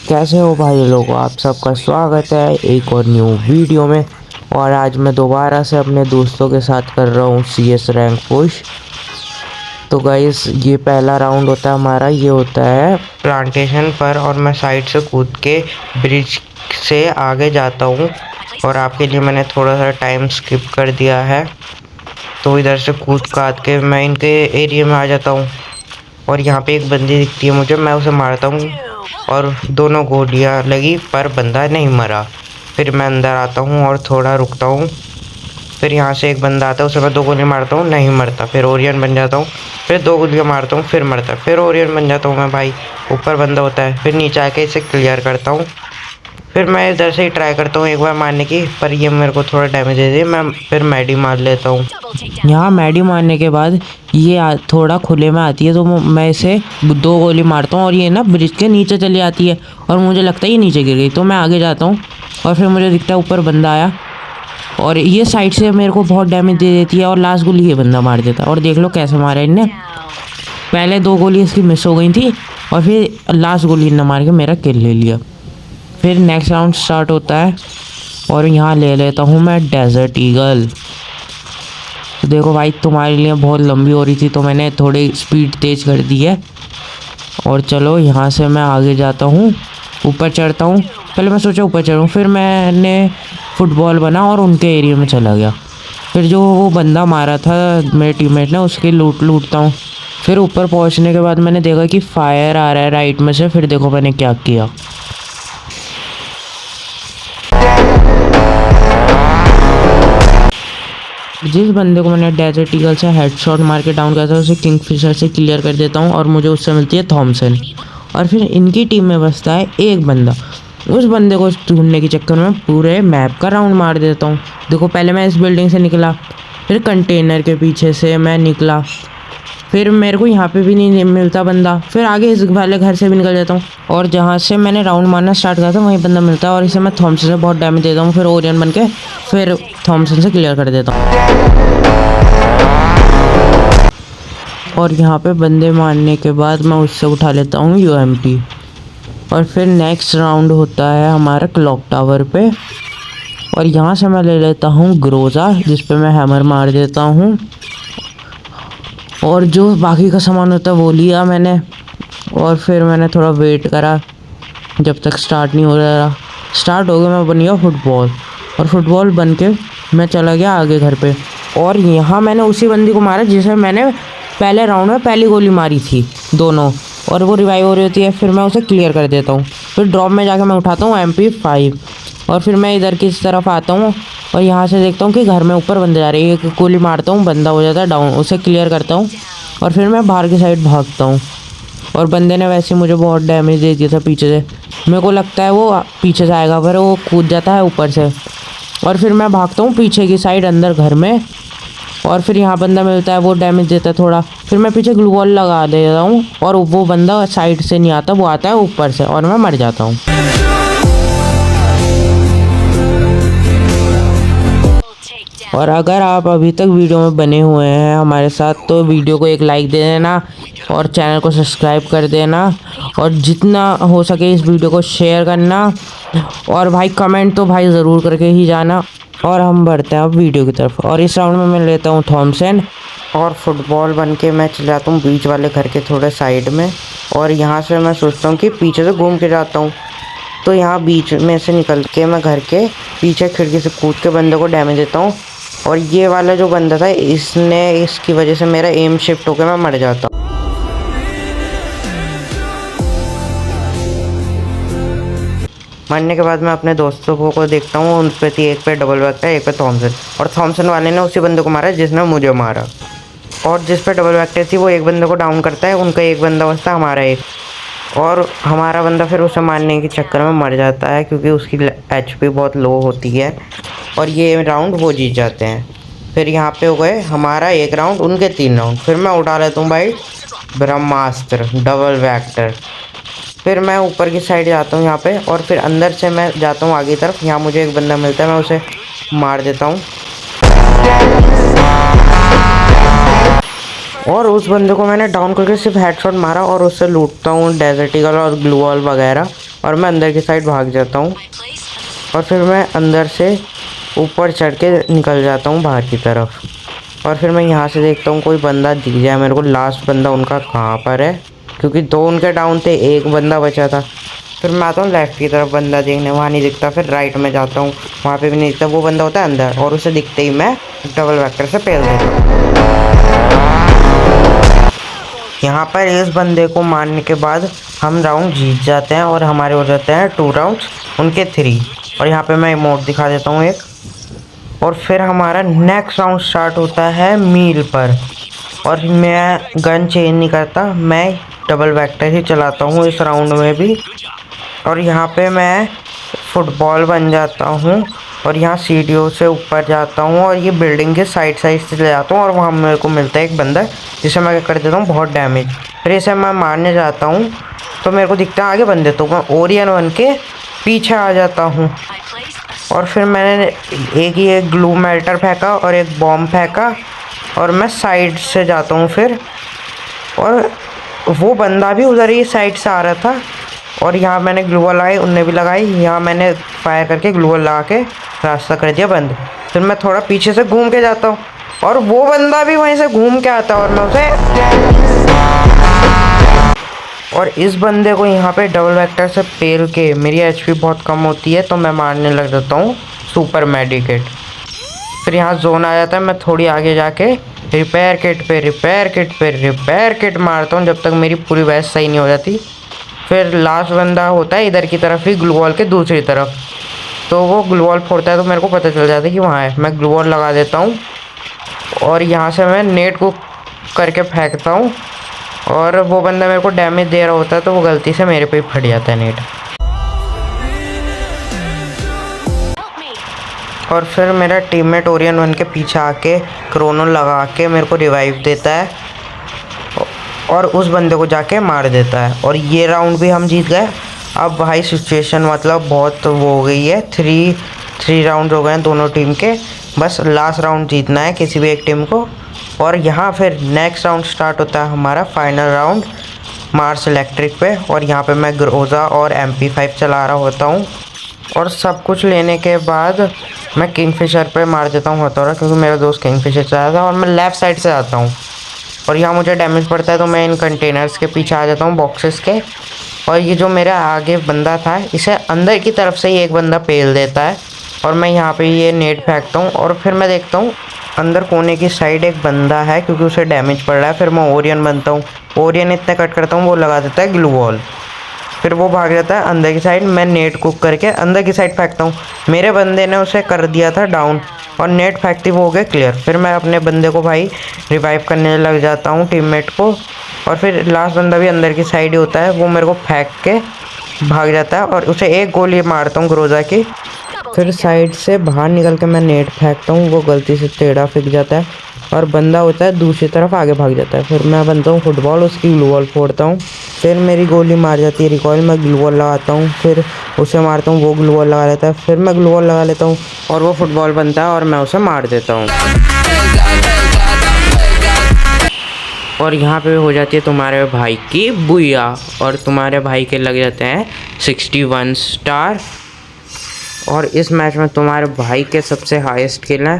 कैसे हो भाई लोगों, आप सबका स्वागत है एक और न्यू वीडियो में। और आज मैं दोबारा से अपने दोस्तों के साथ कर रहा हूँ CS रैंक पुश। तो गाइस, ये पहला राउंड होता है हमारा। ये होता है प्लांटेशन पर और मैं साइड से कूद के ब्रिज से आगे जाता हूँ। और आपके लिए मैंने थोड़ा सा टाइम स्किप कर दिया है, तो इधर से कूद काद के मैं इनके एरिया में आ जाता हूँ। और यहाँ पे एक बंदी दिखती है मुझे, मैं उसे मारता हूँ और दोनों गोलियाँ लगी पर बंदा नहीं मरा। फिर मैं अंदर आता हूँ और थोड़ा रुकता हूँ। फिर यहाँ से एक बंदा आता है, उसे मैं 2 गोली मारता हूँ, नहीं मरता। फिर ओरियन बन जाता हूँ, फिर 2 गोलियाँ मारता हूँ, फिर मरता है। फिर ओरियन बन जाता हूँ मैं भाई। ऊपर बंदा होता है, फिर नीचे आके इसे क्लियर करता हूँ। फिर मैं इधर से ही ट्राई करता हूँ एक बार मारने की, पर ये मेरे को थोड़ा डैमेज दे दिया। मैं फिर मैडी मार लेता हूँ। यहाँ मैडी मारने के बाद ये थोड़ा खुले में आती है, तो मैं इसे 2 गोली मारता हूँ और ये ना ब्रिज के नीचे चली आती है और मुझे लगता है ये नीचे गिर गई। तो मैं आगे जाता हूँ और फिर मुझे दिखता है ऊपर बंदा आया और ये साइड से मेरे को बहुत डैमेज दे देती है और लास्ट गोली ये बंदा मार देता है। और देख लो कैसे मारा इनने। पहले 2 गोली इसकी मिस हो गई थी और फिर लास्ट गोली इनने मार के मेरा किल ले लिया। फिर नेक्स्ट राउंड स्टार्ट होता है और यहाँ ले लेता हूँ मैं डेजर्ट ईगल। तो देखो भाई, तुम्हारे लिए बहुत लंबी हो रही थी तो मैंने थोड़ी स्पीड तेज़ कर दी है। और चलो यहाँ से मैं आगे जाता हूँ, ऊपर चढ़ता हूँ। पहले मैं सोचा ऊपर चढ़ूँ, फिर मैंने फुटबॉल बना और उनके एरिया में चला गया। फिर जो वो बंदा मारा था मेरे टीममेट ने, उसकी लूटता हूँ। फिर ऊपर पहुँचने के बाद मैंने देखा कि फायर आ रहा है राइट में से। फिर देखो मैंने क्या किया। जिस बंदे को मैंने डेजर्ट ईगल से हेडशॉट मार के डाउन किया था, उसे किंगफिशर से क्लियर कर देता हूँ और मुझे उससे मिलती है थॉमसन। और फिर इनकी टीम में बचता है एक बंदा। उस बंदे को ढूंढने के चक्कर में पूरे मैप का राउंड मार देता हूँ। देखो, पहले मैं इस बिल्डिंग से निकला, फिर कंटेनर के पीछे से मैं निकला, फिर मेरे को यहाँ पे भी नहीं मिलता बंदा, फिर आगे इस वाले घर से भी निकल जाता हूँ और जहाँ से मैंने राउंड मारना स्टार्ट किया था वहीं बंदा मिलता है और इसे मैं थॉमसन से बहुत डैमेज देता हूँ। फिर ओरियन बन के फिर थॉमसन से क्लियर कर देता हूँ। और यहाँ पे बंदे मारने के बाद मैं उससे उठा लेता हूँ UMP। और फिर नेक्स्ट राउंड होता है हमारा क्लॉक टावर पे और यहाँ से मैं ले लेता हूँ ग्रोजा, जिस पे मैं हैमर मार देता हूँ। और जो बाकी का सामान होता है वो लिया मैंने। और फिर मैंने थोड़ा वेट करा जब तक स्टार्ट नहीं हो रहा। स्टार्ट हो गया, मैं बन गया फुटबॉल और फुटबॉल बन के मैं चला गया आगे घर पे। और यहाँ मैंने उसी बंदी को मारा जिसे मैंने पहले राउंड में पहली गोली मारी थी दोनों, और वो रिवाइव हो रही होती है। फिर मैं उसे क्लियर कर देता हूँ। फिर ड्रॉप में जाके मैं उठाता हूँ MP5 और फिर मैं इधर की तरफ आता हूँ और यहाँ से देखता हूँ कि घर में ऊपर बंदे जा रहे हैं। एक गोली मारता हूँ, बंदा हो जाता है डाउन, उसे क्लियर करता हूँ और फिर मैं बाहर की साइड भागता हूँ। और बंदे ने वैसे मुझे बहुत डैमेज दे दिया था पीछे से। मेरे को लगता है वो पीछे से आएगा, पर वो कूद जाता है ऊपर से। और फिर मैं भागता हूँ पीछे की साइड अंदर घर में और फिर यहाँ बंदा मिलता है, वो डैमेज देता है थोड़ा। फिर मैं पीछे ग्लू वॉल लगा देता हूँ और वो बंदा साइड से नहीं आता, वो आता है ऊपर से और मैं मर जाता हूँ। और अगर आप अभी तक वीडियो में बने हुए हैं हमारे साथ तो वीडियो को एक लाइक दे देना और चैनल को सब्सक्राइब कर देना और जितना हो सके इस वीडियो को शेयर करना। और भाई कमेंट तो भाई ज़रूर करके ही जाना। और हम बढ़ते हैं अब वीडियो की तरफ। और इस राउंड में मैं लेता हूँ थॉमसन और फुटबॉल बन के मैं चला जाता हूँ बीच वाले घर के थोड़े साइड में। और यहाँ से मैं सोचता हूँ कि पीछे से घूम के जाता हूँ, तो यहाँ बीच में से निकल के मैं घर के पीछे खिड़की से कूद के बंदे को डैमेज देता हूँ। और ये वाला जो बंदा था इसकी वजह से मेरा एम शिफ्ट होकर मैं मर जाता हूँ। मरने के बाद मैं अपने दोस्तों को देखता हूँ, उन पे थी एक पे डबल बैक था, एक पे थॉमसन। और थॉमसन वाले ने उसी बंदे को मारा जिसने मुझे मारा। और जिस पे डबल बैक थी वो एक बंदे को डाउन करता है, उनका एक बंदा बचता, हमारा एक। और हमारा बंदा फिर उसे मारने के चक्कर में मर जाता है क्योंकि उसकी HP बहुत लो होती है और ये राउंड वो जीत जाते हैं। फिर यहाँ पे हो गए हमारा 1 राउंड, उनके 3 राउंड। फिर मैं उठा लेता हूँ भाई ब्रह्मास्त्र डबल वैक्टर। फिर मैं ऊपर की साइड जाता हूँ यहाँ पे और फिर अंदर से मैं जाता हूँ आगे तरफ। यहाँ मुझे एक बंदा मिलता है, मैं उसे मार देता हूँ और उस बंदे को मैंने डाउन करके सिर्फ हेडशॉट मारा और उससे लूटता हूँ डेजर्ट ईगल और ग्लू वॉल वगैरह। और मैं अंदर की साइड भाग जाता हूँ और फिर मैं अंदर से ऊपर चढ़ के निकल जाता हूँ बाहर की तरफ। और फिर मैं यहाँ से देखता हूँ कोई बंदा दिख जाए मेरे को। लास्ट बंदा उनका कहाँ पर है, क्योंकि 2 उनके डाउन थे, 1 बंदा बचा था। फिर मैं आता हूँ लेफ्ट की तरफ बंदा देखने, वहाँ नहीं दिखता। फिर राइट में जाता हूँ, वहाँ पे भी नहीं दिखता। वो बंदा होता है अंदर और उसे दिखते ही मैं डबल वेक्टर से पेल देता हूँ। यहाँ पर इस बंदे को मारने के बाद हम राउंड जीत जाते हैं और हमारे हो जाते हैं 2 राउंड्स, उनके 3। और यहाँ पे मैं इमोट दिखा देता हूँ एक। और फिर हमारा नेक्स्ट राउंड स्टार्ट होता है मील पर। और मैं गन चेंज नहीं करता, मैं डबल वेक्टर ही चलाता हूँ इस राउंड में भी। और यहाँ पे मैं फुटबॉल बन जाता हूँ और यहाँ सीढ़ियों से ऊपर जाता हूँ और ये बिल्डिंग के साइड से ले जाता हूँ और वहाँ मेरे को मिलता है एक बंदा, जिसे मैं कर देता हूँ बहुत डैमेज। फिर इसे मैं मारने जाता हूँ तो मेरे को दिखता है आगे बंदे, तो मैं ओरियन बन के पीछे आ जाता हूँ। और फिर मैंने एक ग्लू मेल्टर फेंका और एक बॉम्ब फेंका और मैं साइड से जाता हूँ फिर। और वो बंदा भी उधर ही साइड से आ रहा था और यहाँ मैंने ग्लू वॉल लगाई, उनने भी लगाई। यहाँ मैंने फायर करके ग्लू वॉल लगा के रास्ता कर दिया बंद। फिर मैं थोड़ा पीछे से घूम के जाता हूँ और वो बंदा भी वहीं से घूम के आता है और मैं उसे और इस बंदे को यहाँ पे डबल वेक्टर से पेल के मेरी एचपी बहुत कम होती है तो मैं मारने लग जाता हूँ सुपर मेडिकेट। फिर यहाँ जोन आ जाता है, मैं थोड़ी आगे जाके रिपेयर किट मारता हूँ जब तक मेरी पूरी वैस सही नहीं हो जाती। फिर लास्ट बंदा होता है इधर की तरफ ही, ग्लू वॉल के दूसरी तरफ, तो वो ग्लू वॉल फोड़ता है तो मेरे को पता चल जाता है कि वहाँ है। मैं ग्लू वॉल लगा देता हूँ और यहाँ से मैं नेट को करके फेंकता हूँ और वो बंदा मेरे को डैमेज दे रहा होता है तो वो गलती से मेरे पे ही फट जाता है नेट। और फिर मेरा टीममेट ओरियन बन के पीछे आके क्रोनो लगा के मेरे को रिवाइव देता है और उस बंदे को जाके मार देता है और ये राउंड भी हम जीत गए। अब भाई सिचुएशन मतलब बहुत वो हो गई है, 3 राउंड हो गए हैं दोनों टीम के, बस लास्ट राउंड जीतना है किसी भी एक टीम को। और यहाँ फिर नेक्स्ट राउंड स्टार्ट होता है हमारा फाइनल राउंड मार्स इलेक्ट्रिक पे। और यहाँ पे मैं ग्रोजा और MP5 चला रहा होता हूँ और सब कुछ लेने के बाद मैं किंगफिशर पे मार देता हूँ हथौड़ा, क्योंकि मेरा दोस्त किंगफिशर चला था। और मैं लेफ़्ट साइड से आता हूँ और यहाँ मुझे डैमेज पड़ता है तो मैं इन कंटेनर्स के पीछे आ जाता हूँ, बॉक्सेस के। और ये जो मेरा आगे बंदा था इसे अंदर की तरफ से ही एक बंदा पेल देता है और मैं यहाँ पे ये नेट फेंकता हूँ और फिर मैं देखता हूँ अंदर कोने की साइड एक बंदा है क्योंकि उसे डैमेज पड़ रहा है। फिर मैं ओरियन बनता हूँ, ओरियन इतना कट करता हूँ, वो लगा देता है ग्लू वॉल। फिर वो भाग जाता है अंदर की साइड, मैं नेट कुक करके अंदर की साइड फेंकता हूँ। मेरे बंदे ने उसे कर दिया था डाउन और नेट फेंकती वो हो गया क्लियर। फिर मैं अपने बंदे को भाई रिवाइव करने लग जाता हूँ, टीममेट को। और फिर लास्ट बंदा भी अंदर की साइड ही होता है, वो मेरे को फेंक के भाग जाता है और उसे एक गोली मारता हूँ ग्रोजा की। फिर साइड से बाहर निकल के मैं नेट फेंकता हूँ, वो गलती से टेढ़ा फेंक जाता है और बंदा होता है दूसरी तरफ आगे भाग जाता है। फिर मैं बनता हूँ फुटबॉल, उसकी ग्लू वॉल फोड़ता हूँ। फिर मेरी गोली मार जाती है रिकॉइल, मैं ग्लू वॉल लगाता हूँ, फिर उसे मारता हूँ, वो ग्लू वॉल लगा लेता है। फिर मैं ग्लू वॉल लगा लेता हूँ और वो फुटबॉल बनता है और मैं उसे मार देता हूँ। और यहाँ पे हो जाती है तुम्हारे भाई की बुया और तुम्हारे भाई के लग जाते हैं 61 स्टार। और इस मैच में तुम्हारे भाई के सबसे हाईएस्ट किल है